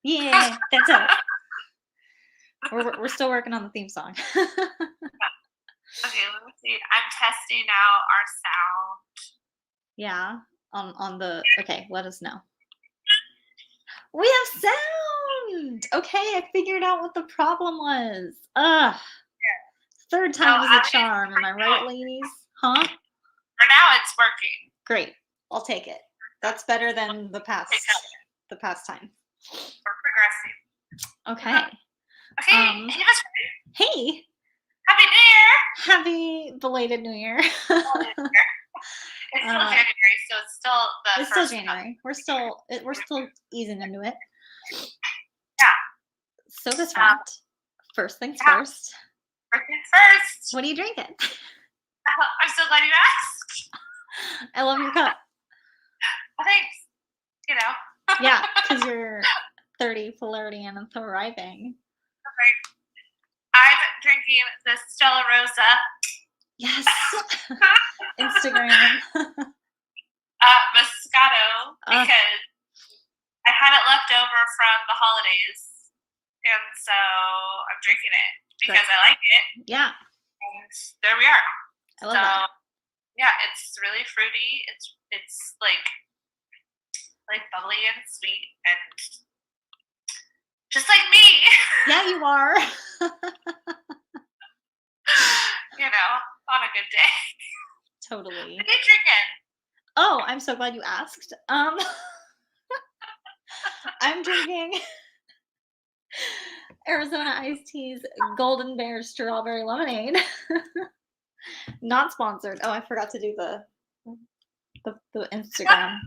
Yeah, that's us. We're still working on the theme song. Okay, let me see. I'm testing out our sound. Yeah, on the okay, let us know. We have sound! Okay, I figured out what the problem was. Ugh. Third So time is a at least charm, am I right, ladies? Huh? for now, it's working. Great. I'll take it. That's better than the past time. We're progressing. Okay. Okay, hey, Miss Ray. Hey, Happy New Year! happy belated New Year. It's still January, so it's still the It's first still January. We're still easing into it. Yeah. So this round, first things first. First things first. What are you drinking? I'm so glad you asked. I love your cup. Well, thanks. You know. Yeah, because you're 30, flirty, and thriving. Okay. I'm drinking the Stella Rosa. Yes. Instagram. Moscato, because I had it left over from the holidays, and so I'm drinking it because I like it. Yeah. And there we are. I love that. Yeah, it's really fruity. It's like bubbly and sweet and just like me. Yeah, you are. You know, on a good day. Totally. What are you drinking? Oh, I'm so glad you asked. I'm drinking Arizona Iced Tea's Golden Bear Strawberry Lemonade. Not sponsored. Oh, I forgot to do the Instagram.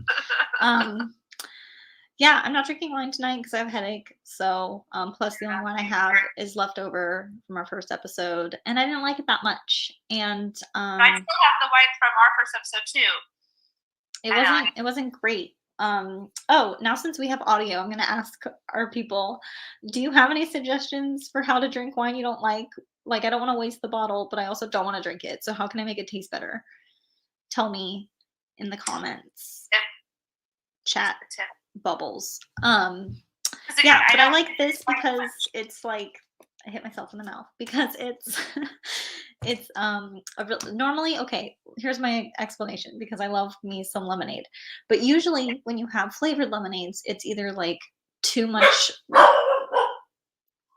Yeah, I'm not drinking wine tonight because I have a headache. So, plus the only wine I have is left over from our first episode, and I didn't like it that much. And I still have the wine from our first episode too. It wasn't great. Oh, now since we have audio, I'm gonna ask our people, do you have any suggestions for how to drink wine you don't like? Like, I don't want to waste the bottle, but I also don't want to drink it. So how can I make it taste better? Tell me in the comments. Chat bubbles. Yeah, but I like this because it's like I hit myself in the mouth because it's normally okay, here's my explanation because I love me some lemonade. But usually when you have flavored lemonades, it's either like too much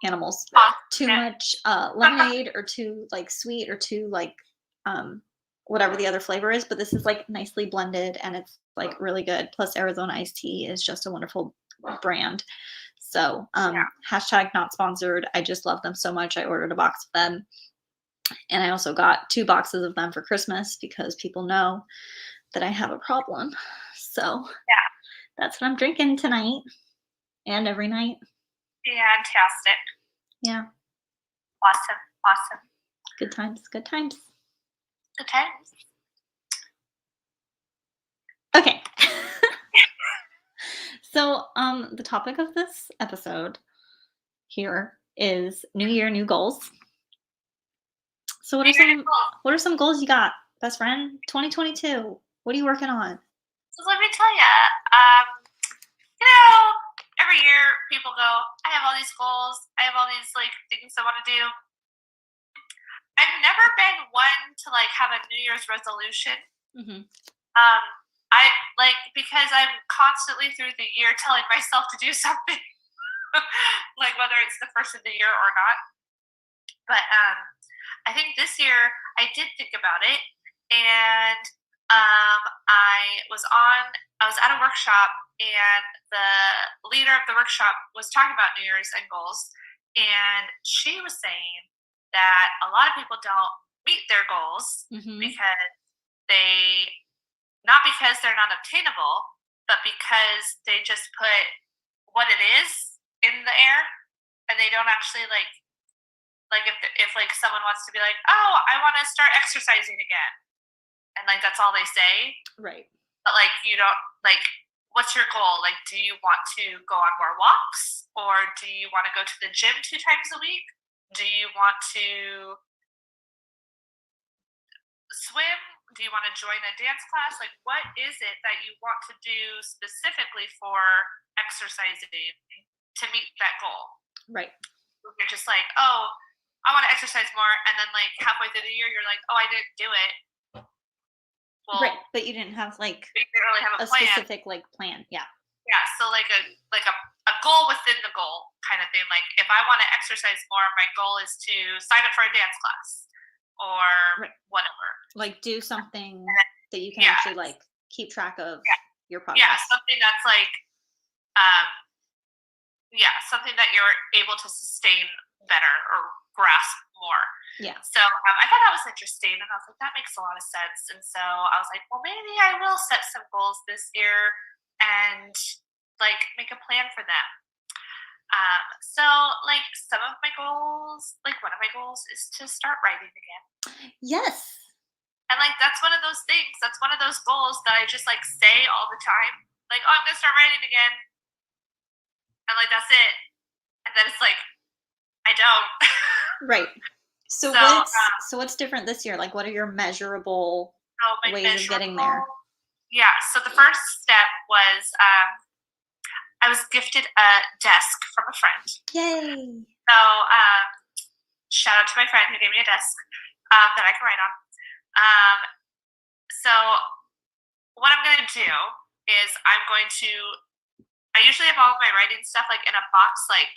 animals, too much lemonade or too like sweet or too like whatever the other flavor is, but this is like nicely blended and it's like really good. Plus Arizona Iced Tea is just a wonderful brand. So hashtag not sponsored. I just love them so much. I ordered a box of them. And I also got 2 boxes of them for Christmas because people know that I have a problem. So that's what I'm drinking tonight and every night. Fantastic. Yeah. Awesome. Good times. Good times. Okay. So, the topic of this episode here is New Year, new goals. So what are some goals you got, best friend? 2022. What are you working on? So let me tell you, every year people go, I have all these goals. I have all these like things I want to do. I've never been one to like have a New Year's resolution. Mm-hmm. I like because I'm constantly through the year telling myself to do something, like whether it's the first of the year or not. But I think this year I did think about it, and I was at a workshop, and the leader of the workshop was talking about New Year's and goals, and she was saying that a lot of people don't meet their goals because not because they're not obtainable, but because they just put what it is in the air, and they don't actually like if like someone wants to be like, oh, I want to start exercising again, and like that's all they say, right? But like you don't like, what's your goal? Like, do you want to go on more walks, or do you want to go to the gym 2 times a week? Do you want to swim? Do you want to join a dance class? Like, what is it that you want to do specifically for exercising? to meet that goal. Right. You're just like, oh, I want to exercise more, and then like halfway through the year, you're like, oh, I didn't do it. Well, right, but you didn't have like you didn't really have a plan. specific like plan. Yeah. Yeah, so like a goal within the goal kind of thing. Like if I want to exercise more, my goal is to sign up for a dance class or whatever. Like do something that you can actually like keep track of your progress. Yeah, something that's like something that you're able to sustain better or grasp more. Yeah. So I thought that was interesting, and I was like, that makes a lot of sense. And so I was like, well, maybe I will set some goals this year and like make a plan for them. So like some of my goals, like one of my goals is to start writing again. Yes. And like that's one of those things. That's one of those goals that I just like say all the time. Like, oh, I'm gonna start writing again. And like that's it. And then it's like I don't. Right. So what's different this year? Like what are your measurable ways of getting there? Yeah. So the first step was I was gifted a desk from a friend. Yay. So shout out to my friend who gave me a desk that I can write on. So what I'm going to do is I usually have all of my writing stuff like in a box, like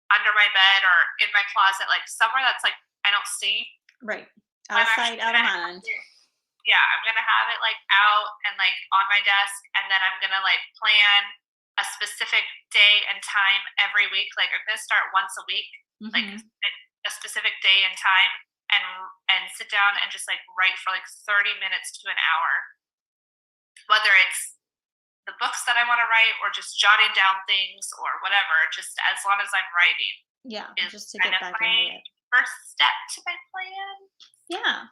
under my bed or in my closet, like somewhere that's like I don't see. Right. Out of sight, out of mind. Yeah, I'm going to have it like out and like on my desk, and then I'm going to like plan a specific day and time every week. Like I'm going to start once a week, like a specific day and time, and sit down and just like write for like 30 minutes to an hour. Whether it's the books that I want to write or just jotting down things or whatever, just as long as I'm writing. Yeah, just to get back into it. First step to my plan. Yeah.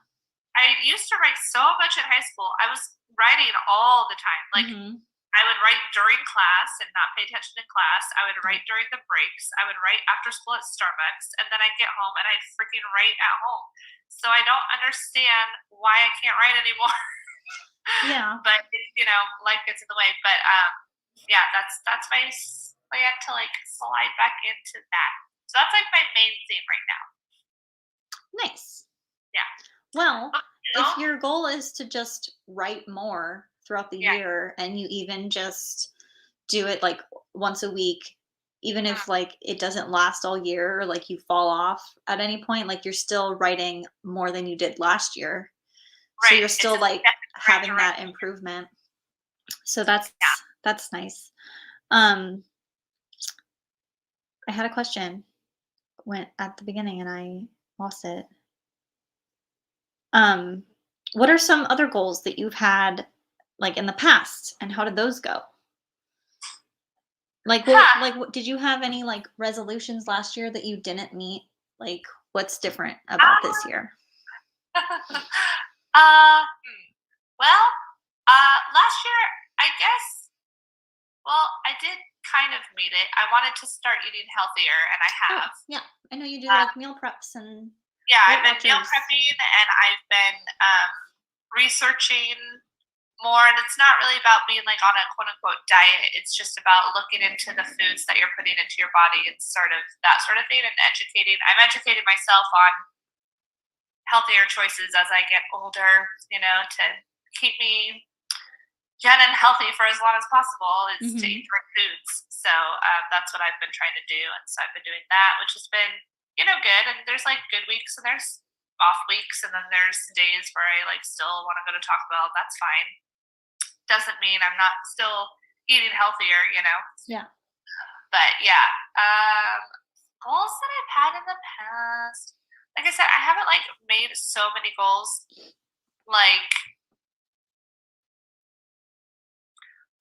I used to write so much in high school. I was writing all the time. Like I would write during class and not pay attention in class. I would write during the breaks. I would write after school at Starbucks, and then I'd get home and I'd freaking write at home. So I don't understand why I can't write anymore. Yeah. But life gets in the way. But yeah, that's my plan to like slide back into that. So that's like my main theme right now. Nice. Yeah. Well, if your goal is to just write more throughout the year, and you even just do it like once a week, even if like it doesn't last all year, or like you fall off at any point, like you're still writing more than you did last year. Right. So you're still like having that improvement. So that's nice. I had a question went at the beginning and I lost it. What are some other goals that you've had like in the past, and how did those go? Like what did you have any like resolutions last year that you didn't meet? Like what's different about this year? Well, last year, I guess, I did kind of meet it. I wanted to start eating healthier, and I have. Yeah, I know you do like meal preps and. Yeah, I've been meal prepping, and I've been researching more, and it's not really about being like on a quote unquote diet. It's just about looking into the foods that you're putting into your body and sort of that sort of thing, and educating. I'm educating myself on healthier choices as I get older, to keep me young and healthy for as long as possible is to eat the right foods. So that's what I've been trying to do. And so I've been doing that, which has been, good. And there's like good weeks and there's off weeks. And then there's days where I like still want to go to Taco Bell. That's fine. Doesn't mean I'm not still eating healthier, Yeah. But yeah, goals that I've had in the past. Like I said, I haven't like made so many goals. Like,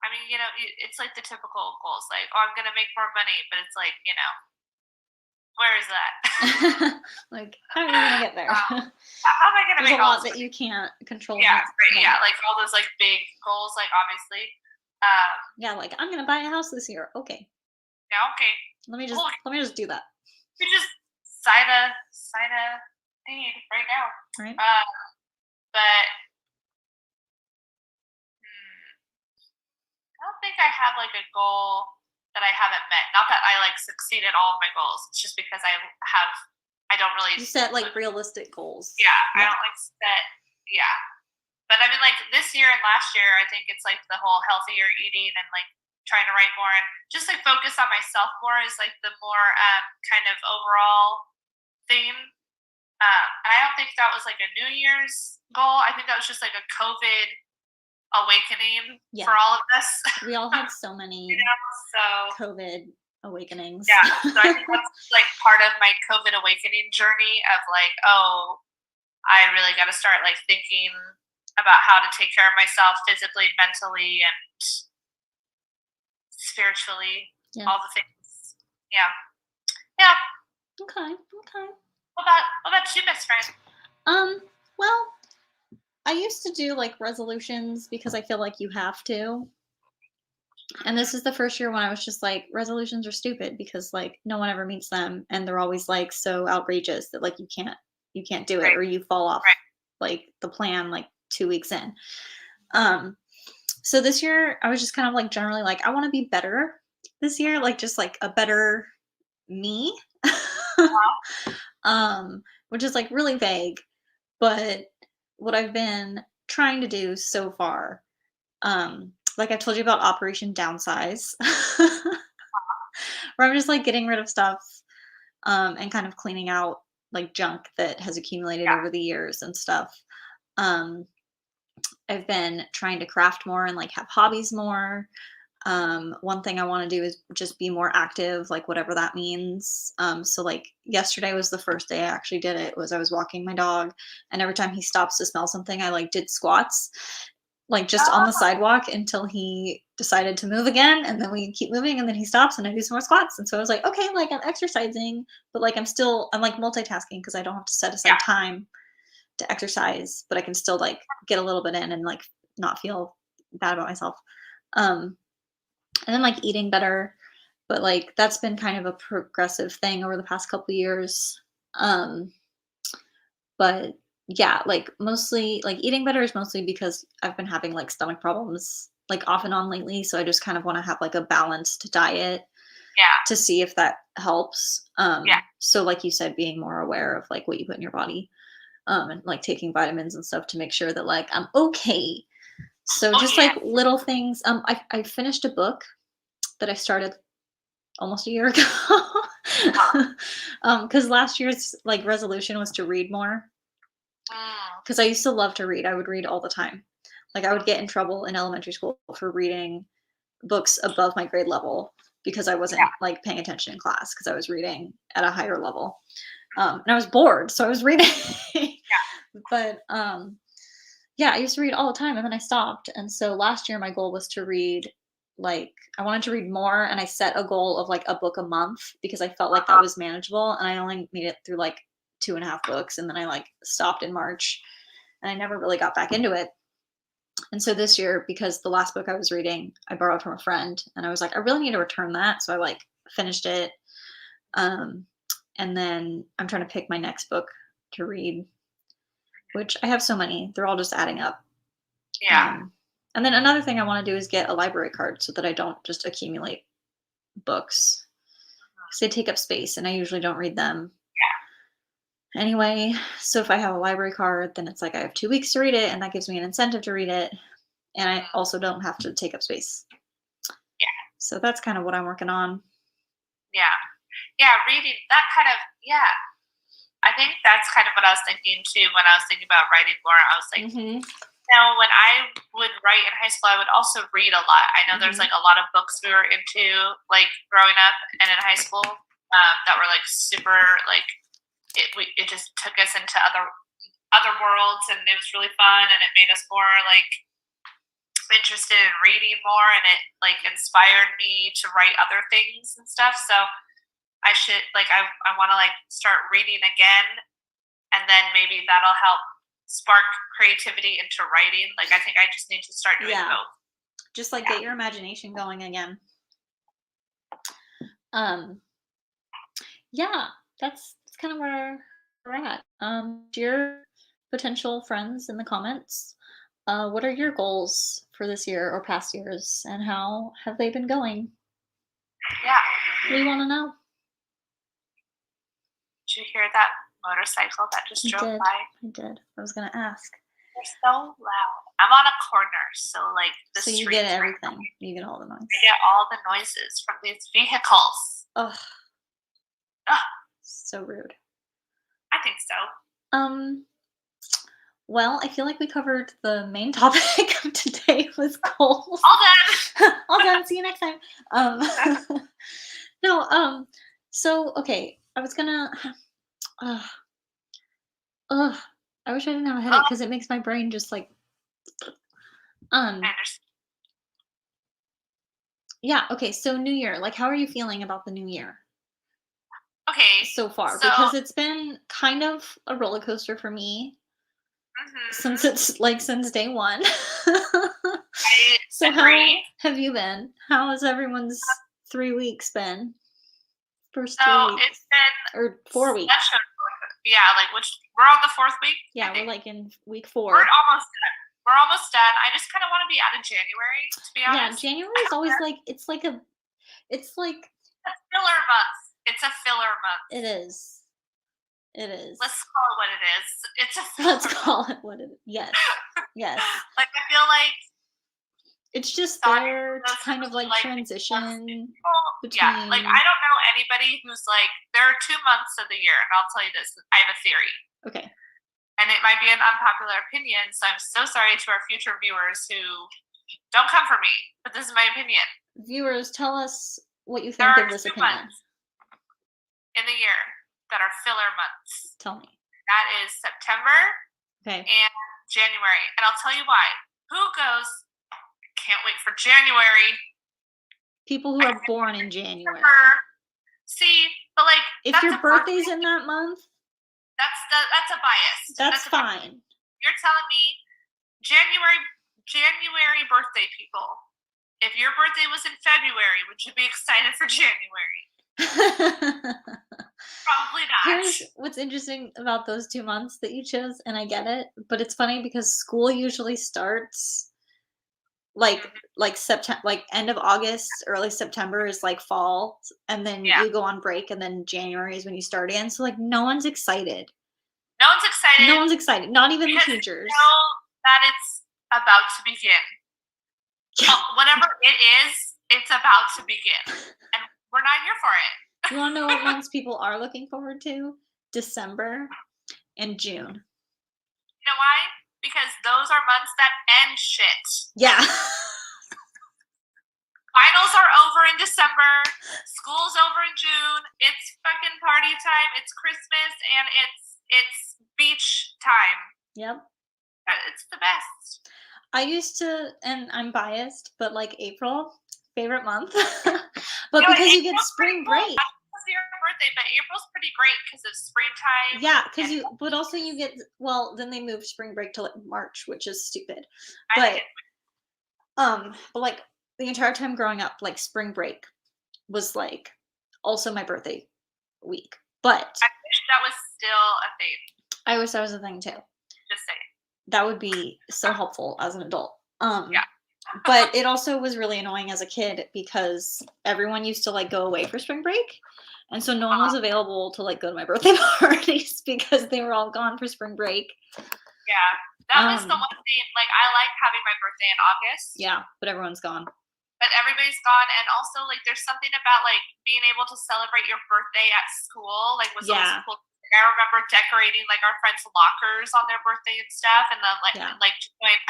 I mean, it's like the typical goals, like, oh, I'm gonna make more money, but it's like, where is that? Like, how are you gonna get there? How am I gonna make a lot that you can't control? Yeah, right. Yeah, like all those like big goals, like obviously. Yeah, like I'm gonna buy a house this year. Okay. Yeah. Okay. Let me just do that. We just sign a deed right now. Right. But I don't think I have like a goal that I haven't met. Not that I like succeeded all of my goals. It's just because I don't really. You set like realistic goals. Yeah, I don't like set. Yeah, but I mean, like this year and last year, I think it's like the whole healthier eating and like trying to write more and just like focus on myself more is like the more kind of overall theme. And I don't think that was like a New Year's goal. I think that was just like a COVID awakening for all of us. We all had so many so COVID awakenings. Yeah, so I think that's like part of my COVID awakening journey of like, oh, I really got to start like thinking about how to take care of myself physically, mentally, and spiritually. All the things. Yeah. Okay. What about you, best friend? Well, I used to do like resolutions because I feel like you have to. And this is the first year when I was just like, resolutions are stupid because like no one ever meets them and they're always like so outrageous that like you can't do it or you fall off like the plan like 2 weeks in. So this year I was just kind of like generally like I want to be better this year, like just like a better me. Which is like really vague, but what I've been trying to do so far, like I told you about Operation Downsize, where I'm just like getting rid of stuff and kind of cleaning out like junk that has accumulated over the years and stuff. I've been trying to craft more and like have hobbies more. One thing I want to do is just be more active, like whatever that means. So like yesterday was the first day I actually did it. Was I was walking my dog, and every time he stops to smell something, I like did squats, like just on the sidewalk until he decided to move again, and then we keep moving, and then he stops, and I do some more squats. And so I was like, okay, like I'm exercising, but like I'm like multitasking because I don't have to set aside time to exercise, but I can still like get a little bit in and like not feel bad about myself. And then like eating better, but like that's been kind of a progressive thing over the past couple years. But yeah, like mostly like eating better is mostly because I've been having like stomach problems like off and on lately. So I just kind of want to have like a balanced diet to see if that helps. So like you said, being more aware of like what you put in your body, and like taking vitamins and stuff to make sure that like I'm okay. So just like little things. I finished a book that I started almost a year ago. Because last year's like resolution was to read more. Because I used to love to read. I would read all the time. Like I would get in trouble in elementary school for reading books above my grade level because I wasn't like paying attention in class because I was reading at a higher level. And I was bored, so I was reading. But yeah, I used to read all the time and then I stopped. And so last year my goal was to read like I wanted to read more, and I set a goal of like a book a month because I felt like that was manageable, and I only made it through like 2.5 books, and then I like stopped in March and I never really got back into it. And so this year, because the last book I was reading I borrowed from a friend, and I was like I really need to return that, so I like finished it. And then I'm trying to pick my next book to read, which I have so many, they're all just adding up. And then another thing I want to do is get a library card so that I don't just accumulate books because they take up space and I usually don't read them. Anyway, so if I have a library card, then it's like I have 2 weeks to read it, and that gives me an incentive to read it, and I also don't have to take up space. So that's kind of what I'm working on. Reading that kind of I think that's kind of what I was thinking too when I was thinking about writing more. I was like, now when I would write in high school, I would also read a lot. I know there's like a lot of books we were into like growing up and in high school that were like super like it just took us into other worlds, and it was really fun, and it made us more like interested in reading more, and it like inspired me to write other things and stuff. So I should like I want to like start reading again, and then maybe that'll help spark creativity into writing. Like I think I just need to start doing both. Just like get your imagination going again. That's kind of where we're at. Dear potential friends in the comments, what are your goals for this year or past years, and how have they been going? Yeah. We want to know. Did you hear that motorcycle that just I drove did. by? I did. I was gonna ask. They're so loud. I'm on a corner, so like the So streets. you get everything. You get all the noise. I get all the noises from these vehicles. Ugh. Ugh. So rude. I think so. Well, I feel like we covered the main topic of today was goals. All done. All done. See you next time. No, so okay, I was gonna ugh, I wish I didn't have a headache because it makes my brain just like I understand. yeah, okay, so New Year, like how are you feeling about the new year Okay. so far? So, Because it's been kind of a roller coaster for me since mhm, it's like since day one. I So how agree. have you been? How has everyone's 3 weeks been? First So 3 weeks it's been or 4 weeks? yeah, like we're on the 4th week. Yeah, we're like in week 4. We're almost done. We're almost done. I just kind of want to be out of January, to be Yeah, honest. January is always like it's like It's a filler month. It's a filler month. it is. It is. Let's call it what it is. It's a filler Let's call it what it is. Yes. Yes. Like I feel like It's just starting there to those kind of like like transition people, yeah, like between I don't know anybody who's like there are 2 months of the year, and I'll tell you this. I have a theory. Okay. And it might be an unpopular opinion, so I'm so sorry to our future viewers who don't come for me, but this is my opinion. Viewers, tell us what you There think are of this 2 opinion. months in the year that are filler months. Tell me. That is September Okay. and January. And I'll tell you why. Who goes, can't wait for January? People who are born in January. See, but like If that's your a birthday's birthday. in that month, That's a bias. that's fine. You're telling me January birthday people. If your birthday was in February, would you be excited for January? Probably not. Here's what's interesting about those 2 months that you chose, and I get it, but it's funny because school usually starts like September, like end of August, early September is like fall, and then Yeah. you go on break, and then January is when you start again. So like no one's excited. No one's excited. No one's excited. Not even the because teachers. They know that it's about to begin. Yeah. Whatever it is, it's about to begin, and we're not here for it. You want to know what months people are looking forward to? December and June. You know why? Because those are months that end shit. Yeah. Finals are over in December. School's over in June. It's fucking party time. It's Christmas and it's beach time. Yep. It's the best. I used to, and I'm biased, but like April, favorite month. But because you get spring break. It's your birthday, but April's pretty great because of springtime. Yeah, but also you get, well, then they moved spring break to like March, which is stupid. But like the entire time growing up, like spring break was like also my birthday week. But I wish that was still a thing. I wish that was a thing too. Just saying. That would be so helpful as an adult. Yeah. But it also was really annoying as a kid because everyone used to like go away for spring break. And so no one was available to like go to my birthday parties because they were all gone for spring break. Yeah. That was the one thing, like I like having my birthday in August. Yeah, but everyone's gone. But everybody's gone, and also like there's something about like being able to celebrate your birthday at school, like was always cool. I remember decorating like our friends' lockers on their birthday and stuff, and then like going,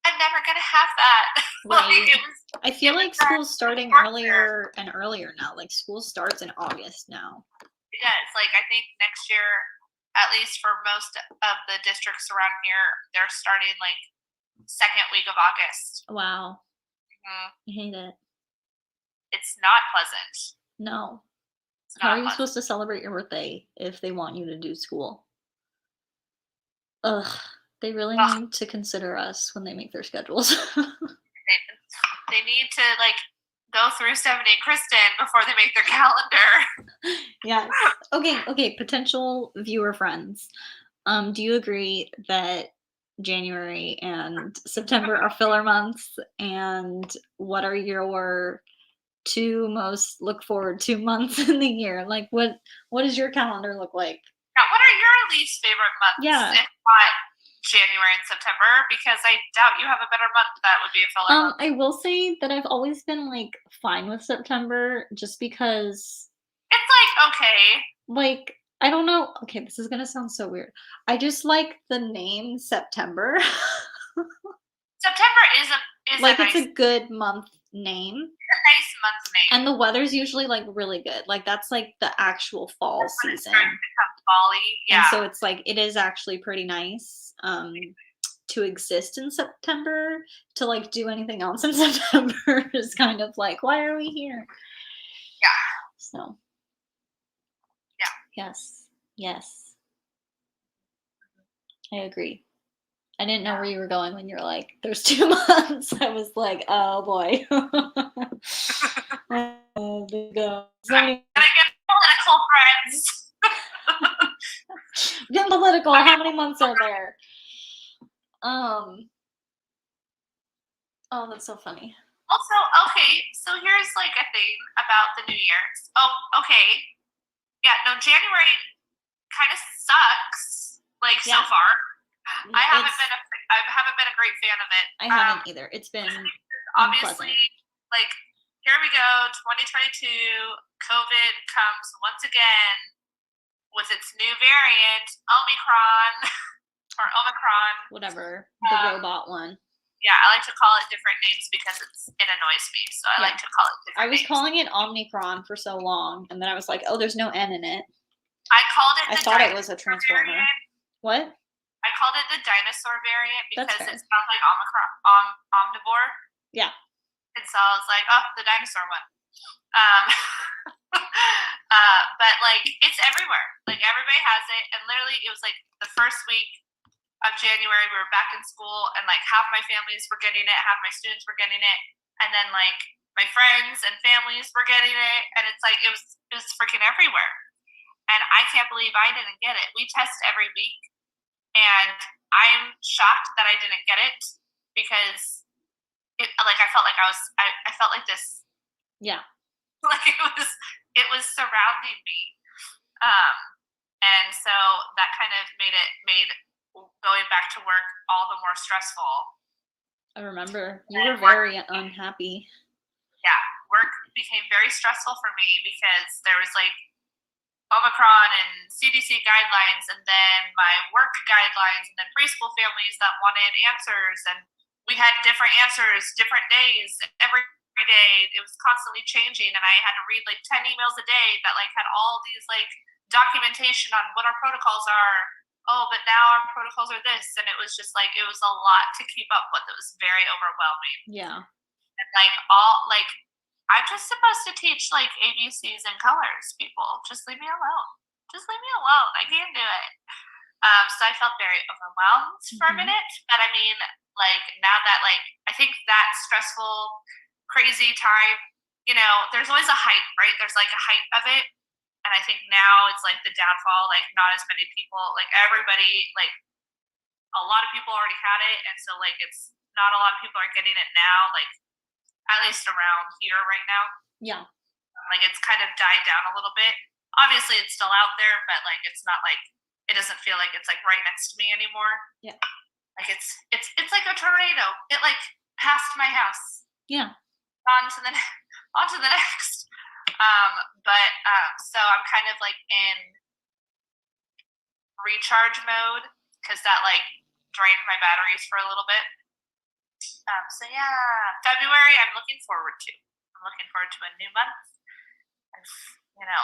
I'm never gonna have that. Right. Like, I feel like school's starting earlier and earlier now. Like school starts in August now. It does. Like I think next year, at least for most of the districts around here, they're starting like second week of August. Wow. I hate it. It's not pleasant. No. How are you supposed to celebrate your birthday if they want you to do school? Ugh. They really need to consider us when they make their schedules. They need to like go through Stephanie and Kristin before they make their calendar. Yes. Okay. Potential viewer friends. Do you agree that January and September are filler months? And what are your two most look forward to months in the year? Like, what does your calendar look like? Yeah, what are your least favorite months? Yeah. If not January and September, because I doubt you have a better month that would be a filler month. I will say that I've always been like fine with September just because It's like okay. like I don't know. Okay, this is gonna sound so weird. I just like the name September. September is Like a it's nice, a good month name. nice month name. And the weather's usually like really good. Like that's like the actual fall When it season. starts to become fall-y, And yeah. so it's like it is actually pretty nice to exist in September. To like do anything else in September is kind of like, why are we here? Yeah. So Yeah. yes. I agree. I didn't know where you were going when you were like, there's 2 months. I was like, oh boy. Oh, there goes. I'm gonna get political, friends. Getting political. How many months are there? Oh, that's so funny. Also, okay, so here's like a thing about the New Year's. Oh, okay. Yeah, no, January kind of sucks. Like so Yeah. far, I haven't It's been a great fan of it. I haven't either. It's been Obviously, unpleasant. like here we go, 2022. COVID comes once again with its new variant, Omicron or Omicron. Whatever. The robot one. Yeah, I like to call it different names because it annoys me. So I like to call it different I was names. calling it Omnicron for so long, and then I was like, oh, there's no N in it. I called it. I thought it was a transformer. Variant. What? I called it the dinosaur variant because it sounds like omnivore. Yeah. And so I was like, oh, the dinosaur one. But like it's everywhere. Like everybody has it, and literally it was like the first week of January we were back in school, and like half my families were getting it, half my students were getting it, and then like my friends and families were getting it, and it's like it was freaking everywhere. And I can't believe I didn't get it. We test every week, and I'm shocked that I didn't get it because it like I felt like I felt like this. Yeah. Like it was surrounding me. And so that kind of made going back to work all the more stressful. I remember you were very unhappy. Yeah, work became very stressful for me because there was like Omicron and CDC guidelines, and then my work guidelines, and then preschool families that wanted answers, and we had different answers, different days, every day. It was constantly changing, and I had to read like 10 emails a day that like had all these like documentation on what our protocols are. Oh, but now our protocols are this, and it was just like it was a lot to keep up with. It was very overwhelming. Yeah. And like I'm just supposed to teach like ABCs and colors, people. Just leave me alone. Just leave me alone. I can't do it. So I felt very overwhelmed for a minute. But I mean, like now that like I think that stressful, crazy time, you know, there's always a hype, right? There's like a hype of it. And I think now it's like the downfall, like not as many people, like everybody, like a lot of people already had it. And so like it's not a lot of people are getting it now, like at least around here right now. Yeah. Like it's kind of died down a little bit. Obviously it's still out there, but like it's not like it doesn't feel like it's like right next to me anymore. Yeah. Like it's like a tornado. It like passed my house. Yeah. On to the next. So I'm kind of like in recharge mode because that like drained my batteries for a little bit. So yeah, February I'm looking forward to. I'm looking forward to a new month. And, you know,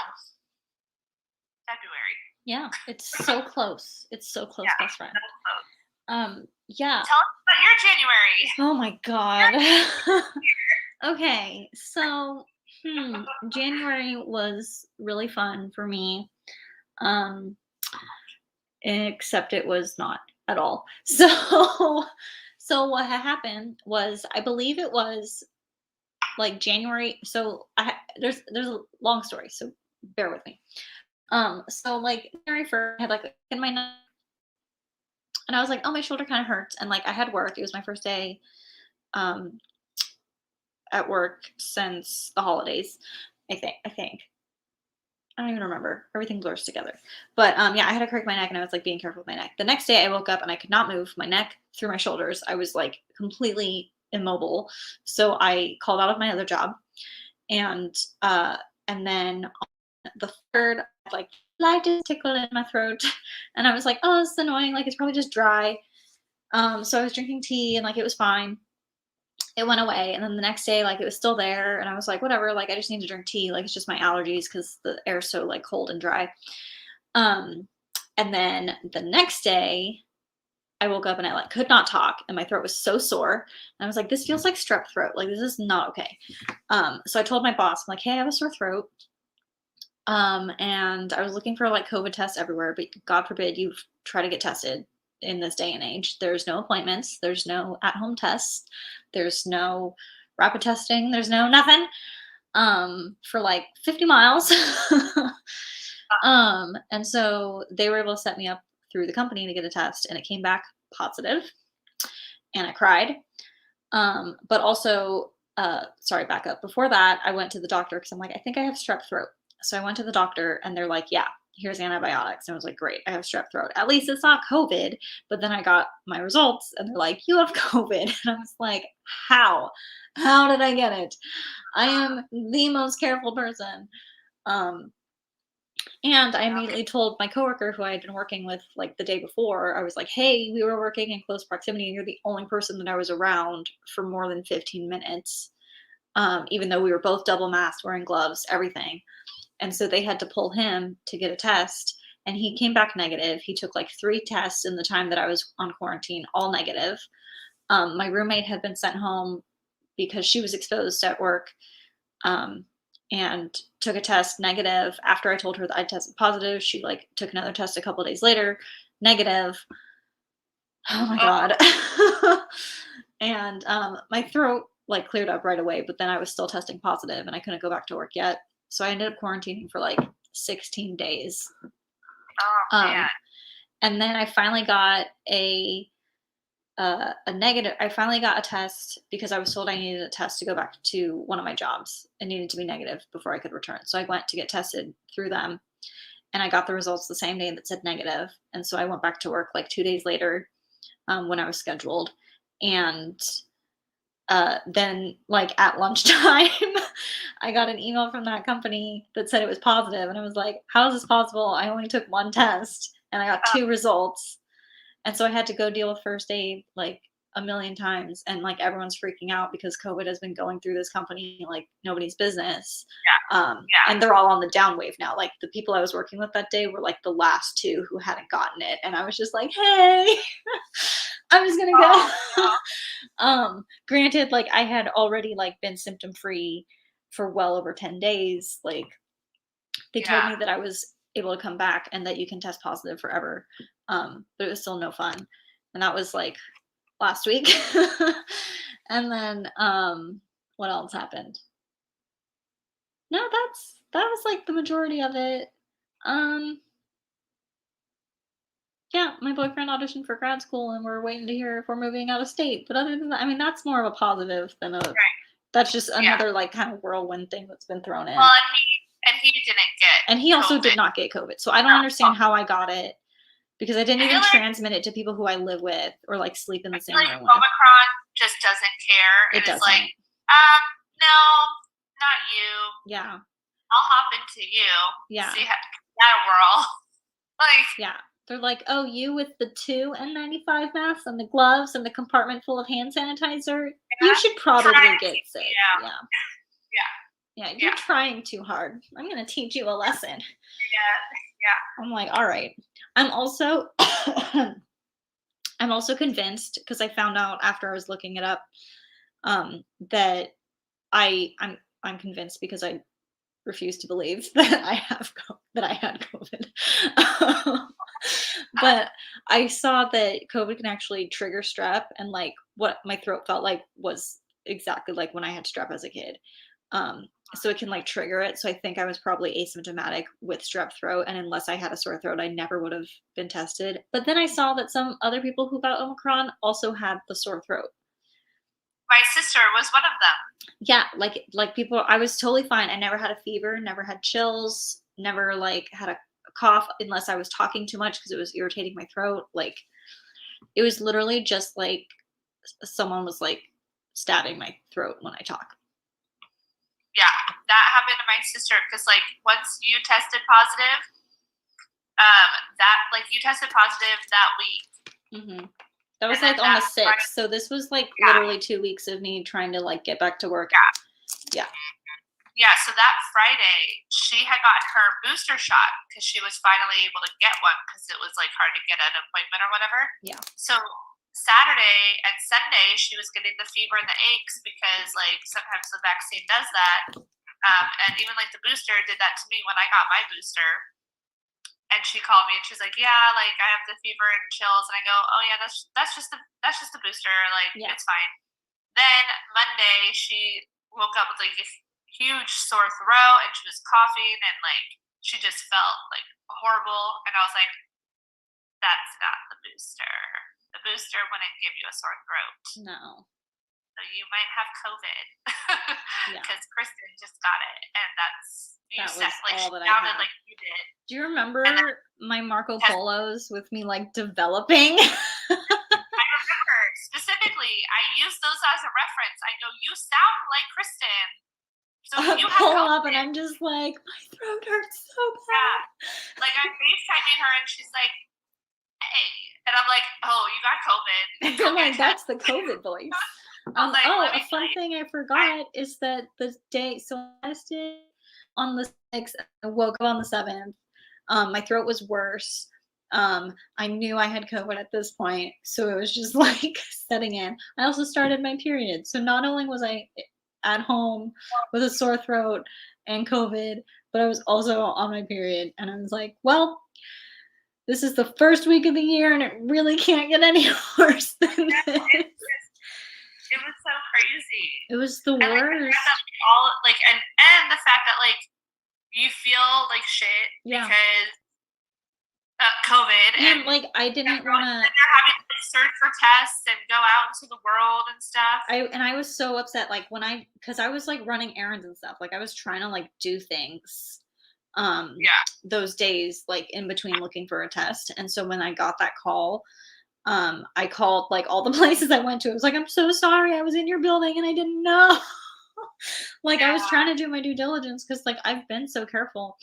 February. Yeah, it's so close. It's so close, best friend. So close. Yeah. Tell us about your January. Oh my god. Okay, so January was really fun for me. Except it was not at all. So what had happened was I believe it was like January. So there's a long story, so bear with me. So like January 1st, I had like in my neck, and I was like, oh, my shoulder kind of hurts, and like I had work. It was my first day at work since the holidays. I think. I don't even remember. Everything blurs together. But yeah, I had to correct my neck and I was like being careful with my neck. The next day I woke up and I could not move my neck through my shoulders. I was like completely immobile. So I called out of my other job and then on the third, like light just tickle in my throat. And I was like, oh, this is annoying. Like it's probably just dry. So I was drinking tea and like it was fine. It went away, and then the next day, like, it was still there, and I was like, "Whatever, like, I just need to drink tea, like, it's just my allergies because the air's so, like, cold and dry." Um, and then the next day, I woke up and I, like, could not talk, and my throat was so sore, and I was like, "This feels like strep throat, like, this is not okay." So I told my boss, I'm like, "Hey, I have a sore throat." And I was looking for, like, COVID tests everywhere, but God forbid you try to get tested in this day and age. There's no appointments, there's no at-home tests, there's no rapid testing, there's no nothing, for, like, 50 miles. And so they were able to set me up through the company to get a test, and it came back positive, and I cried. But also, sorry, back up. Before that, I went to the doctor because I'm like, I think I have strep throat. So I went to the doctor and they're like, yeah, here's antibiotics. And I was like, great, I have strep throat. At least it's not COVID. But then I got my results and they're like, you have COVID. And I was like, how? How did I get it? I am the most careful person. Um, and I immediately told my coworker who I had been working with like the day before, I was like, hey, we were working in close proximity and you're the only person that I was around for more than 15 minutes. Even though we were both double masked, wearing gloves, everything. And so they had to pull him to get a test. And he came back negative. He took like 3 tests in the time that I was on quarantine, all negative. My roommate had been sent home because she was exposed at work. And took a test negative. After I told her that I tested positive, she like took another test a couple days later, negative. Oh my god. And my throat like cleared up right away, but then I was still testing positive and I couldn't go back to work yet. So I ended up quarantining for like 16 days. Oh man. And then I finally got a negative. I finally got a test because I was told I needed a test to go back to one of my jobs. It needed to be negative before I could return. So I went to get tested through them and I got the results the same day that said negative. And so I went back to work like 2 days later when I was scheduled. And then like at lunchtime, I got an email from that company that said it was positive. And I was like, how is this possible? I only took 1 test and I got 2 results. And so I had to go deal with first aid like a million times. And like everyone's freaking out because COVID has been going through this company like nobody's business. Yeah. And they're all on the down wave now. Like the people I was working with that day were like the last 2 who hadn't gotten it. And I was just like, hey, I'm just gonna go. Granted, like I had already like been symptom free for well over 10 days. Like they told me that I was able to come back and that you can test positive forever. But it was still no fun. And that was like last week. And then what else happened? No, that was like the majority of it. Yeah, my boyfriend auditioned for grad school and we're waiting to hear if we're moving out of state. But other than that, I mean that's more of a positive than a that's just another like kind of whirlwind thing that's been thrown in. Well, and he didn't get and he also COVID. did not get COVID. So I don't understand how I got it because I didn't even transmit it to people who I live with or like sleep in the same room with. Omicron just doesn't care. It doesn't. It's like, no, not you. Yeah. I'll hop into you. Yeah. See how we're all like. Yeah. They're like, oh, you with the 2 N95 masks and the gloves and the compartment full of hand sanitizer, you should probably get sick. Yeah, you're trying too hard. I'm gonna teach you a lesson. Yeah. I'm like, all right. I'm also I'm also convinced because I found out after I was looking it up that I'm convinced because I refuse to believe that I had COVID. But I saw that COVID can actually trigger strep, and like what my throat felt like was exactly like when I had strep as a kid. So it can like trigger it. So I think I was probably asymptomatic with strep throat, and unless I had a sore throat, I never would have been tested. But then I saw that some other people who got Omicron also had the sore throat. My sister was one of them. Yeah, like people, I was totally fine. I never had a fever, never had chills, never like had a cough unless I was talking too much because it was irritating my throat. Like it was literally just like someone was like stabbing my throat when I talk. Yeah, that happened to my sister because like once you tested positive, that like you tested positive that week. Mm-hmm. That was like on the 6th. Friday. So this was like literally 2 weeks of me trying to like get back to work. Yeah. Yeah, so that Friday, she had gotten her booster shot because she was finally able to get one because it was like hard to get an appointment or whatever. Yeah. So Saturday and Sunday, she was getting the fever and the aches because like sometimes the vaccine does that. And even like the booster did that to me when I got my booster. And she called me and she's like, yeah, like I have the fever and chills. And I go, oh yeah, that's just the booster. Like it's fine. Then Monday, she woke up with like a huge sore throat and she was coughing and like she just felt like horrible. And I was like, that's not the booster. The booster wouldn't give you a sore throat. No. So you might have COVID because Kristin just got it, and that was like all that I sounded had. like you did. Do you remember my Marco Polos with me like developing? I remember specifically. I used those as a reference. I go, you sound like Kristin. So you have pull up, and I'm just like, my throat hurts so bad. Yeah. Like I'm FaceTiming her, and she's like, hey, and I'm like, oh, you got COVID. I'm like, that's the COVID voice. Like, a fun thing I forgot is that the day, so I tested on the 6th, I woke up on the 7th. My throat was worse. I knew I had COVID at this point, so it was just like setting in. I also started my period, so not only was I at home with a sore throat and COVID, but I was also on my period, and I was like, well, this is the first week of the year, and it really can't get any worse than this. It was so crazy. It was the worst. And the fact that like you feel like shit because COVID and like I didn't want to. They're having to search for tests and go out into the world and stuff. I was so upset like because I was like running errands and stuff. Like I was trying to like do things. Those days like in between looking for a test, and so when I got that call. I called like all the places I went to. I was like, I'm so sorry. I was in your building and I didn't know. I was trying to do my due diligence because like I've been so careful.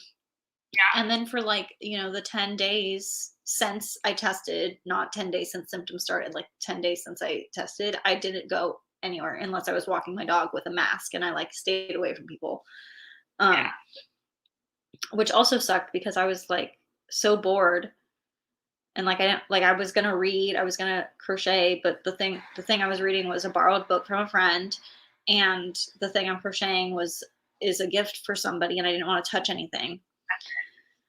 Yeah. And then for like, the 10 days since I tested, not 10 days since symptoms started, like 10 days since I tested, I didn't go anywhere unless I was walking my dog with a mask, and I like stayed away from people. Which also sucked because I was like so bored. And like I didn't like I was gonna read, I was gonna crochet, but the thing I was reading was a borrowed book from a friend, and the thing I'm crocheting is a gift for somebody, and I didn't want to touch anything.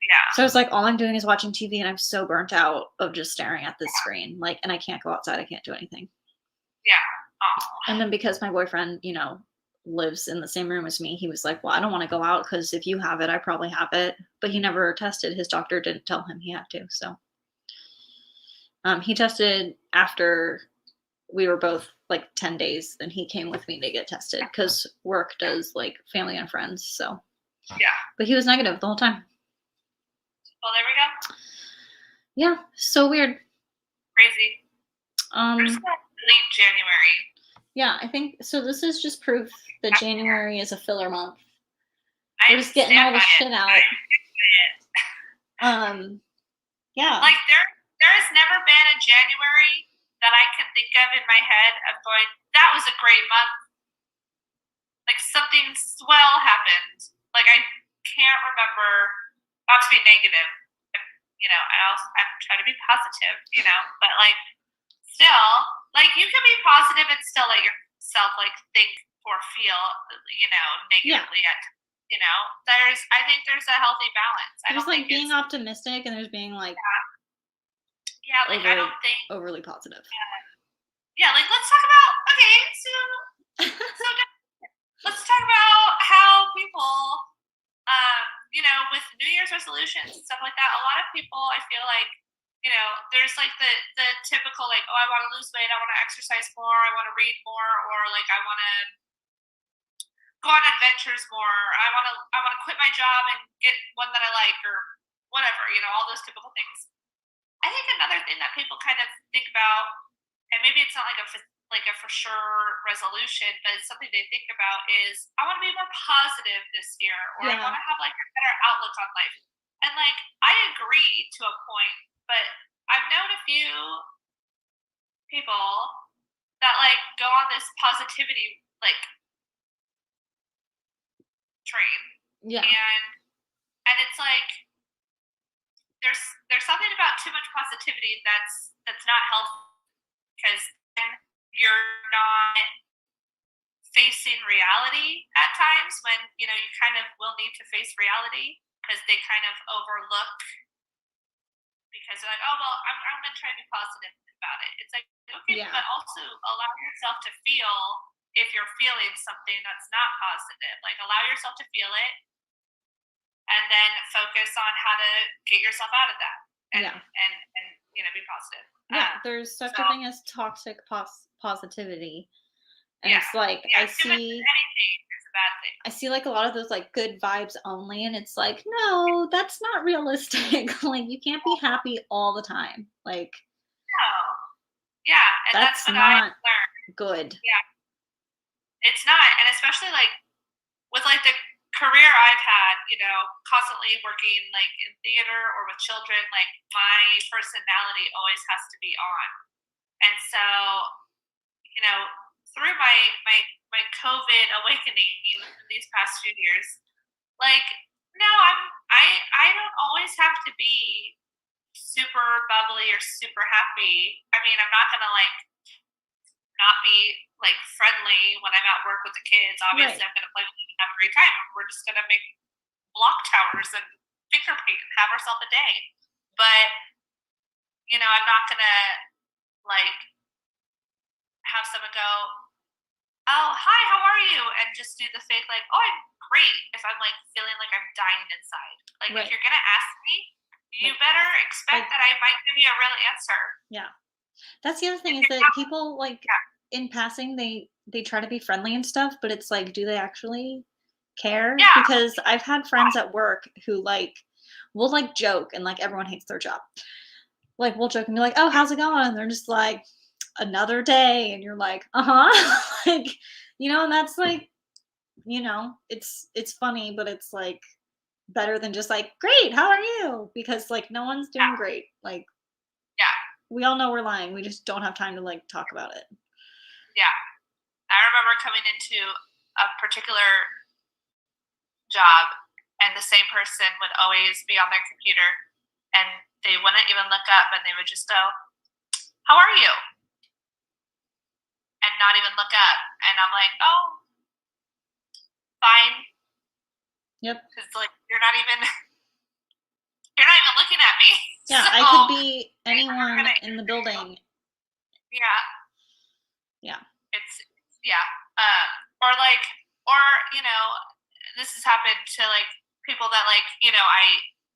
Yeah. So I was like, all I'm doing is watching TV, and I'm so burnt out of just staring at this screen. Like, and I can't go outside, I can't do anything. Yeah. And then because my boyfriend, lives in the same room as me, he was like, well, I don't want to go out because if you have it, I probably have it. But he never tested. His doctor didn't tell him he had to, so. He tested after we were both like 10 days, then he came with me to get tested because work does like family and friends. So, yeah. But he was negative the whole time. Well, there we go. Yeah. So weird. Crazy. There's late January. Yeah. I think so. This is just proof that January is a filler month. We're just getting all the shit out. Yeah. Like there has never been a January that I can think of in my head of going, that was a great month. Like something swell happened. Like I can't remember, not to be negative, I'm trying to be positive, but like still, like you can be positive and still let yourself like think or feel, negatively at, I think there's a healthy balance. There's like being optimistic and there's being like, yeah, like I don't think overly positive. Yeah, like let's talk about let's talk about how people, with New Year's resolutions and stuff like that. A lot of people, I feel like, there's like the typical like, oh, I want to lose weight, I want to exercise more, I want to read more, or like I want to go on adventures more. I want to quit my job and get one that I like, or whatever. All those typical things. I think another thing that people kind of think about, and maybe it's not like a for sure resolution, but it's something they think about is, I want to be more positive this year, or I want to have like a better outlook on life. And like, I agree to a point, but I've known a few people that like go on this positivity like train. Yeah. And it's like, there's something about too much positivity that's not healthy, because then you're not facing reality at times, when you kind of will need to face reality, because they kind of overlook, because they're like, oh well, I'm gonna try to be positive about it. It's like, okay, but also allow yourself to feel, if you're feeling something that's not positive, like allow yourself to feel it, and then focus on how to get yourself out of that, and be positive. There's such a thing as toxic positivity, and it's like, I see anything is a bad thing. I see like a lot of those like good vibes only, and it's like, no, that's not realistic. Like, you can't be happy all the time. Like, no. Yeah, and that's what I learned. Good. Yeah. It's not, and especially like with like the career I've had, constantly working like in theater or with children, like my personality always has to be on. And so, through my COVID awakening in these past few years, like, no, I don't always have to be super bubbly or super happy. I mean, I'm not gonna like not be like friendly when I'm at work with the kids. Obviously, I'm gonna play with them and have a great time. We're just gonna make block towers and finger paint and have ourselves a day. But I'm not gonna like have someone go, oh, hi, how are you? And just do the fake like, oh, I'm great, if I'm like feeling like I'm dying inside. Like, if you're gonna ask me, you better expect that I might give you a real answer. Yeah. That's the other thing, is that people like in passing, they try to be friendly and stuff, but it's like, do they actually care? Yeah. Because I've had friends at work who like will like joke, and like everyone hates their job. Like, we'll joke and be like, oh, how's it going? And they're just like, another day. And you're like, like, and that's like, it's funny, but it's like better than just like, great, how are you? Because like, no one's doing great. Like, we all know we're lying. We just don't have time to like talk about it. Yeah. I remember coming into a particular job, and the same person would always be on their computer, and they wouldn't even look up, and they would just go, how are you? And not even look up. And I'm like, oh, fine. Yep. Because like, you're not even looking at me. Yeah, so, I could be anyone in the building. Yeah. Yeah. It's or this has happened to like people that like, I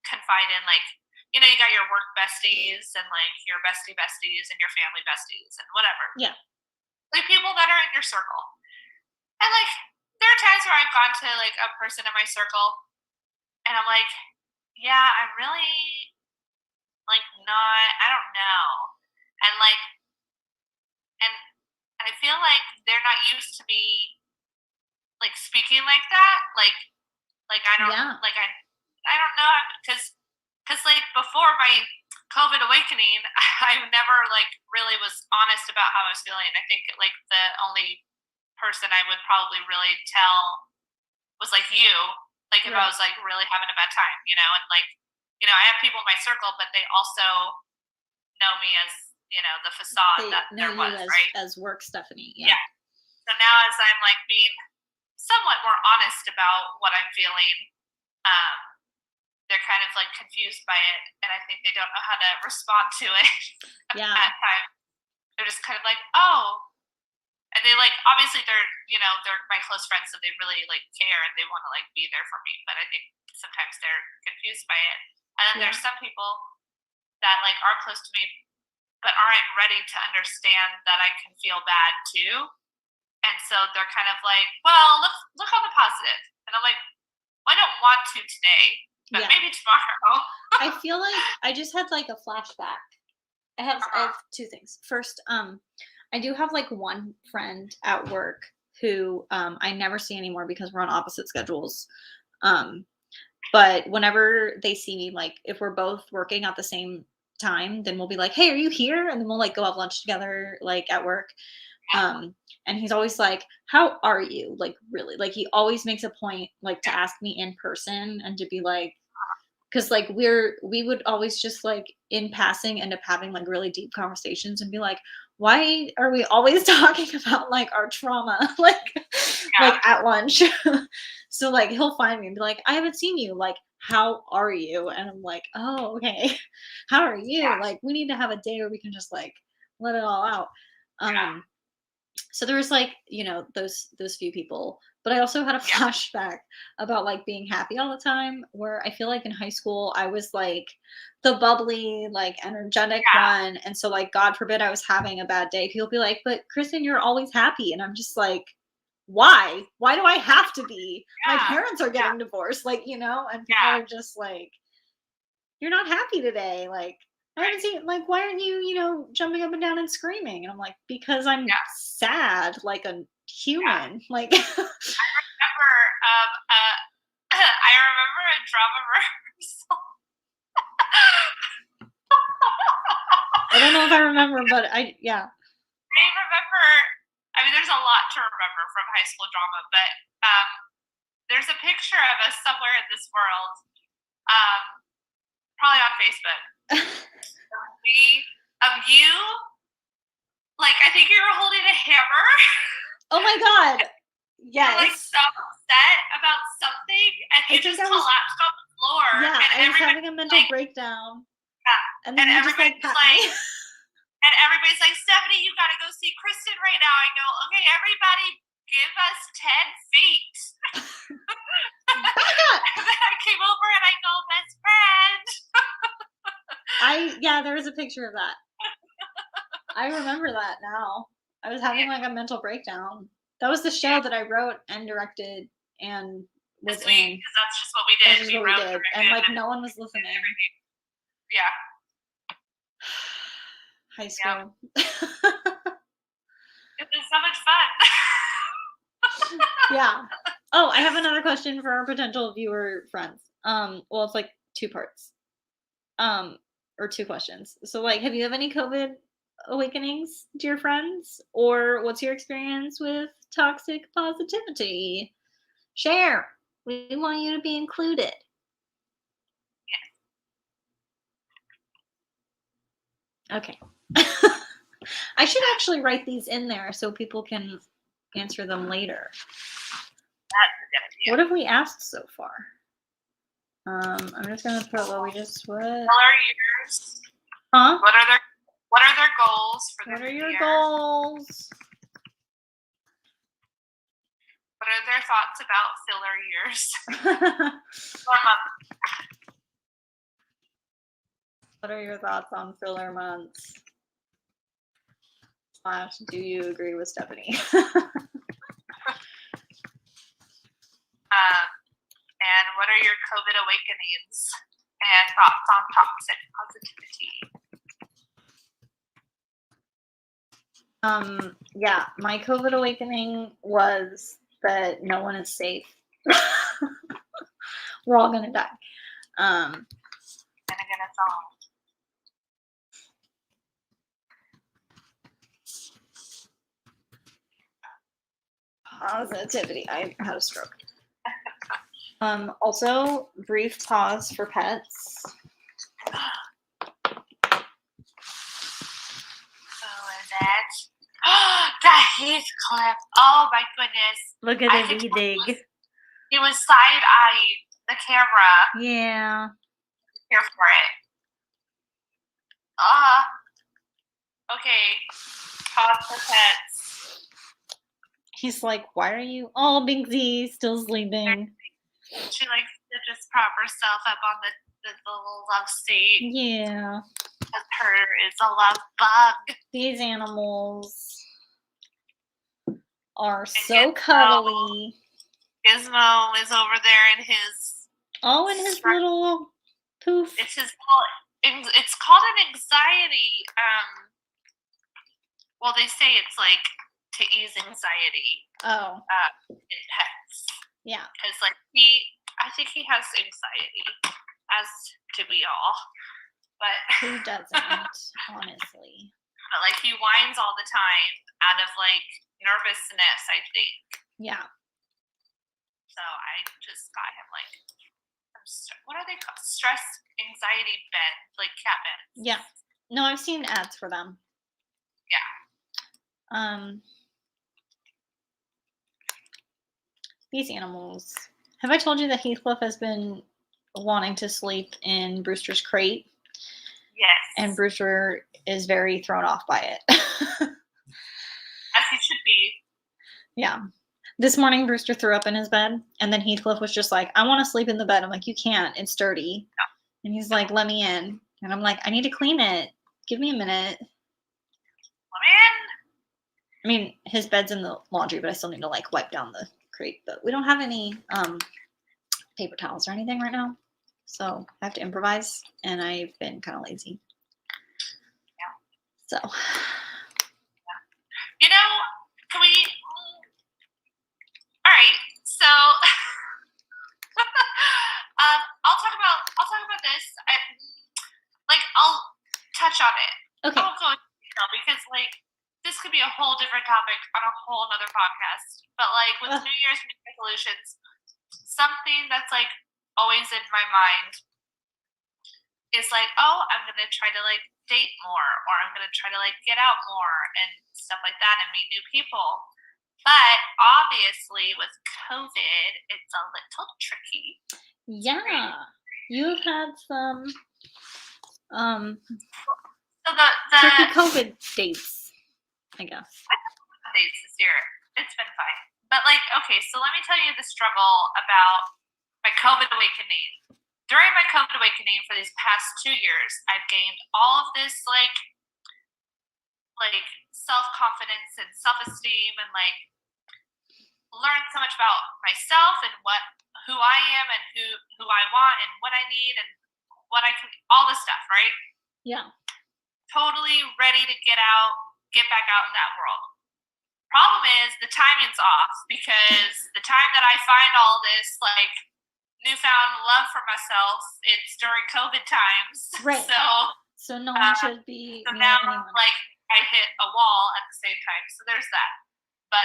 confide in, like, you got your work besties and like your besties and your family besties and whatever. Yeah. Like, people that are in your circle. And like, there are times where I've gone to like a person in my circle, and I'm like, yeah, I'm really like not, I don't know. And like, and I feel like they're not used to me like speaking like that. Like I don't I don't know, because like before my COVID awakening, I never like really was honest about how I was feeling. I think like the only person I would probably really tell was like you, like if I was like really having a bad time, and like, I have people in my circle, but they also know me as, the facade that there was, right? As work Stephanie. Yeah. So now, as I'm like being somewhat more honest about what I'm feeling, they're kind of like confused by it, and I think they don't know how to respond to it. Yeah. At times, they're just kind of like, oh, and they like, obviously they're my close friends, so they really like care and they want to like be there for me. But I think sometimes they're confused by it, and then there's some people that like are close to me but aren't ready to understand that I can feel bad too. And so they're kind of like, well, look on the positive. And I'm like, well, I don't want to today, but maybe tomorrow. I feel like I just had like a flashback. I have 2 things. First, I do have like one friend at work who I never see anymore because we're on opposite schedules. But whenever they see me, like if we're both working at the same time, then we'll be like, "Hey, are you here?" And then we'll like go have lunch together, like at work. And he's always like, "How are you?" Like really, like he always makes a point like to ask me in person and to be like, because like we would always just like in passing end up having like really deep conversations and be like, why are we always talking about like our trauma like at lunch? So like he'll find me and be like, I haven't seen you, like how are you? And I'm like, oh okay. How are you? Like we need to have a day where we can just like let it all out. So there was like, those few people, but I also had a flashback about like being happy all the time, where I feel like in high school I was like the bubbly, like energetic one. And so like, God forbid I was having a bad day, people be like, but Kristin, you're always happy. And I'm just like, why do I have to be? My parents are getting divorced, like, and people are just like, you're not happy today. Like, I haven't seen, like, why aren't you, jumping up and down and screaming? And I'm like, because I'm sad, like a human. Like, I remember a drama rehearsal. I don't know if I remember, but I remember, there's a lot to remember from high school drama, but there's a picture of us somewhere in this world, probably on Facebook. Of you, like, I think you were holding a hammer. Oh my God. Yes. You're like so upset about something, and you just collapsed on the floor. Yeah, and I was having a mental breakdown. Yeah. And then everybody's like, and everybody's like, Stephanie, you gotta go see Kristin right now. I go, okay, everybody give us 10 feet. And then I came over and I go, best friend. There was a picture of that. I remember that now. I was having like a mental breakdown. That was the show that I wrote and directed and was in. Because that's just what we did. That's just what we did. And like no one was listening. Yeah. High school. It was so much fun. Yeah. Oh, I have another question for our potential viewer friends. Well, it's like 2 parts. Or 2 questions. So like, have you have any COVID awakenings, dear friends? Or what's your experience with toxic positivity? Share. We want you to be included. Yeah. Okay. I should actually write these in there so people can answer them later. That's a good idea. What have we asked so far? I'm just gonna put what we just what are yours? Huh? What are their goals for what the are year? your goals? What are their thoughts about filler years? What are your thoughts on filler months? / do you agree with Stephanie? And what are your COVID awakenings and thoughts on toxic positivity? Yeah, my COVID awakening was that no one is safe. We're all gonna die. And again, it's all. Positivity. I had a stroke. Also, brief pause for pets. Who is it? That Heathcliff. Oh my goodness. Look at everything. He was side-eyeing the camera. Yeah. Here for it. Okay. Pause for pets. He's like, why are you? Oh, Bingsy, still sleeping. She likes to just prop herself up on the little love seat. Yeah. because her is a love bug. These animals are so cuddly. Gizmo is over there in his... Oh, and his little poof. It's his little... It's called an anxiety... well, they say it's like to ease anxiety. Oh. In pets. Yeah. Because, like, I think he has anxiety, as do we all. But who doesn't, honestly? But, like, he whines all the time out of, like, nervousness, I think. Yeah. So I just got him, like, what are they called? Stress anxiety bed, like cat beds. Yeah. No, I've seen ads for them. Yeah. These animals. Have I told you that Heathcliff has been wanting to sleep in Brewster's crate? Yes. And Brewster is very thrown off by it. As he should be. Yeah. This morning, Brewster threw up in his bed, and then Heathcliff was just like, I want to sleep in the bed. I'm like, you can't. It's dirty. No. And he's like, let me in. And I'm like, I need to clean it. Give me a minute. Let me in. I mean, his bed's in the laundry, but I still need to, like, wipe down the crate. But we don't have any paper towels or anything right now. So I have to improvise, and I've been kind of lazy. Yeah. So. Yeah. You know, can we... All right, so I'll talk about this. I'll touch on it. Okay. I won't go into detail because, like, this could be a whole different topic on a whole other podcast. But, like, with New Year's resolutions, something that's, like, always in my mind is, like, oh, I'm gonna try to, like, date more, or I'm gonna try to, like, get out more and stuff like that and meet new people. But obviously, with COVID, it's a little tricky. Yeah, you've had some so the tricky COVID dates, I guess. I had some dates this year. It's been fine. But, like, okay, so let me tell you the struggle about my COVID awakening. During my COVID awakening for these past 2 years, I've gained all of this, like self-confidence and self-esteem and, like, learned so much about myself and who I am and who I want and what I need and what I can, all this stuff, right? Yeah. Totally ready to get back out in that world. Problem is the timing's off because the time that I find all this, like, newfound love for myself, it's during COVID times. Right. So no one should be. So now, like, I hit a wall at the same time. So there's that. But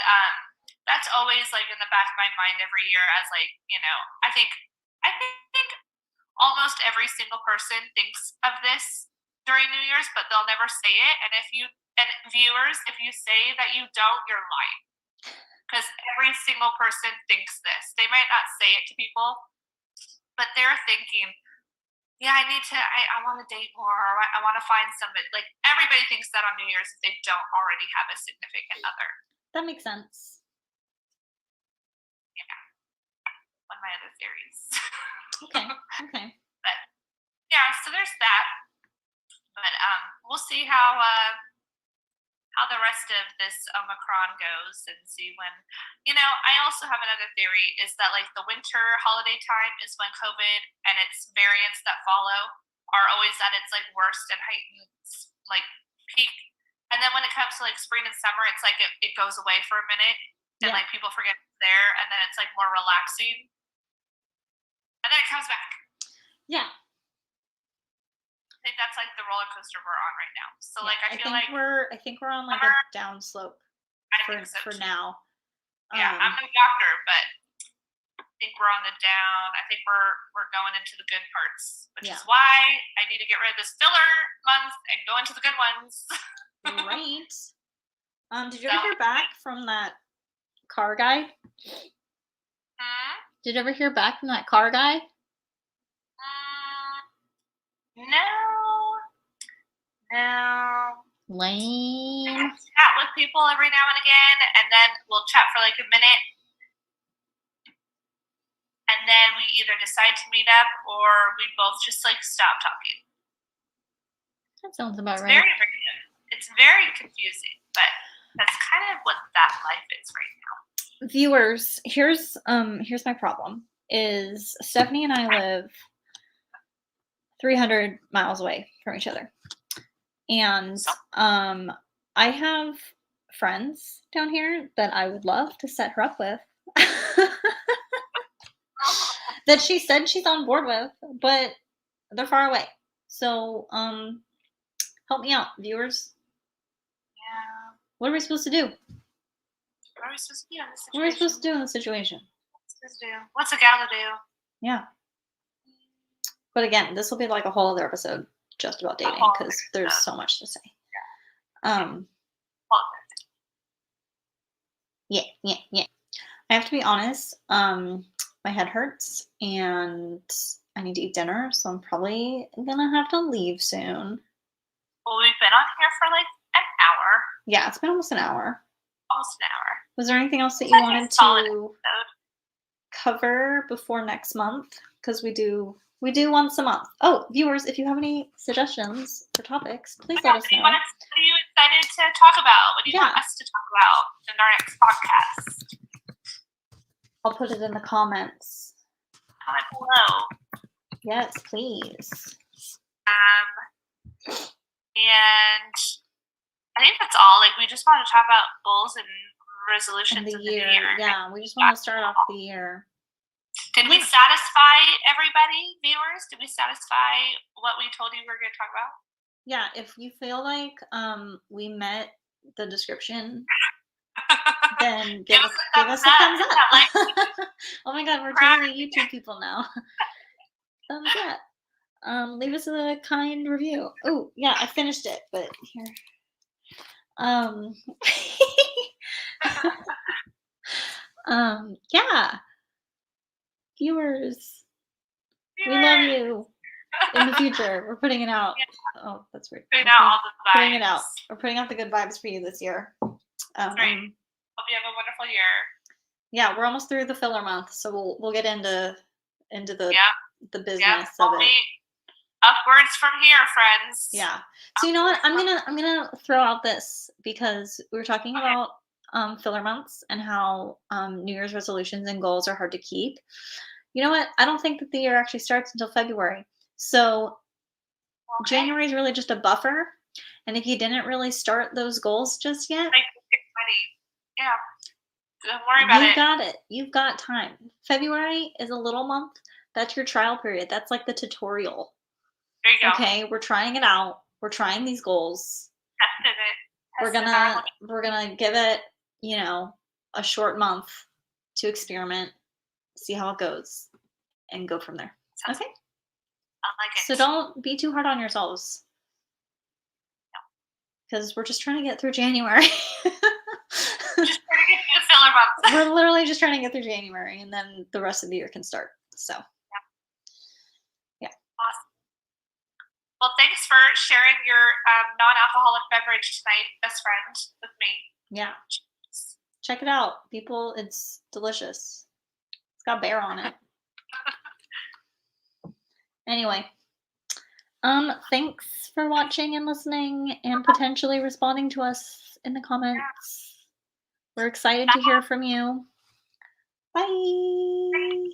that's always, like, in the back of my mind every year as, like, you know, I think almost every single person thinks of this during New Year's, but they'll never say it. And viewers, if you say that you don't, you're lying. Because every single person thinks this. They might not say it to people, but they're thinking, yeah, I want to date more, or I want to find somebody. Like, everybody thinks that on New Year's if they don't already have a significant other. That makes sense. Yeah. One of my other theories. Okay. But, yeah, so there's that. But we'll see how the rest of this Omicron goes and see when, you know, I also have another theory is that, like, the winter holiday time is when COVID and its variants that follow are always at its, like, worst and heightened, like, peak. And then when it comes to, like, spring and summer, it's like it goes away for a minute and, like, people forget it's there, and then it's, like, more relaxing. And then it comes back. Yeah. I think that's, like, the roller coaster we're on right now. So, like, I think we're on, like, a down slope for now. Yeah, I'm no doctor, but I think we're on the down. I think we're going into the good parts, which is why I need to get rid of this filler month and go into the good ones. Right. Did you ever hear back from that car guy? Did you ever hear back from that car guy? No. Lame. I chat with people every now and again, and then we'll chat for, like, a minute. And then we either decide to meet up or we both just, like, stop talking. That sounds about It's right. very random. It's very confusing, but that's kind of what that life is right now. Viewers, here's my problem. Is Stephanie and I live 300 miles away from each other. And I have friends down here that I would love to set her up with. That she said she's on board with, but they're far away. So, help me out, viewers. Yeah. What are we supposed to do? What are we supposed to do in this situation? What are we supposed to do in this situation? What's a gal to do? Yeah. But again, this will be like a whole other episode just about dating because there's so much to say. Yeah. I have to be honest. My head hurts and I need to eat dinner, so I'm probably gonna have to leave soon. Well, we've been on here for like an hour. Yeah, it's been almost an hour. Almost an hour. Was there anything else that you wanted to cover before next month? Because we do once a month. Oh, viewers, if you have any suggestions for topics, please let us know. What are you excited to talk about? What do you want us to talk about in our next podcast? I'll put it in the comments. Comment below. Yes, please. And I think that's all. Like, we just want to talk about goals and resolutions of the year. Yeah, we just want to start off the year. Did we satisfy everybody, viewers? Did we satisfy what we told you we were going to talk about? Yeah, if you feel like we met the description, then give us a thumbs up. Oh my god, we're totally YouTube people now. Thumbs up. Leave us a kind review. Oh yeah, I finished it, but here. Yeah. Viewers, we love you. In the future, we're putting it out. Oh, that's weird. Putting out all the vibes. Putting it out. We're putting out the good vibes for you this year. That's right. Hope you have a wonderful year. Yeah, we're almost through the filler month, so we'll get into the business of it. Upwards from here, friends. Yeah. So you know what? I'm gonna throw out this because we were talking about filler months and how New Year's resolutions and goals are hard to keep. You know what? I don't think that the year actually starts until February. So January is really just a buffer. And if you didn't really start those goals just yet, yeah, don't worry about it. You got it. You've got time. February is a little month. That's your trial period. That's like the tutorial. There you go. Okay, we're trying it out. We're trying these goals. Tested it. We're gonna give it, a short month to experiment, see how it goes, and go from there. Okay. I like it. So don't be too hard on yourselves. Because we're just trying to get through January. Just trying to get through the filler months. We're literally just trying to get through January, and then the rest of the year can start. So, yeah. Awesome. Well, thanks for sharing your non-alcoholic beverage tonight, best friend, with me. Yeah. Check it out, people. It's delicious. It's got bear on it. Anyway, thanks for watching and listening and potentially responding to us in the comments. We're excited to hear from you. Bye.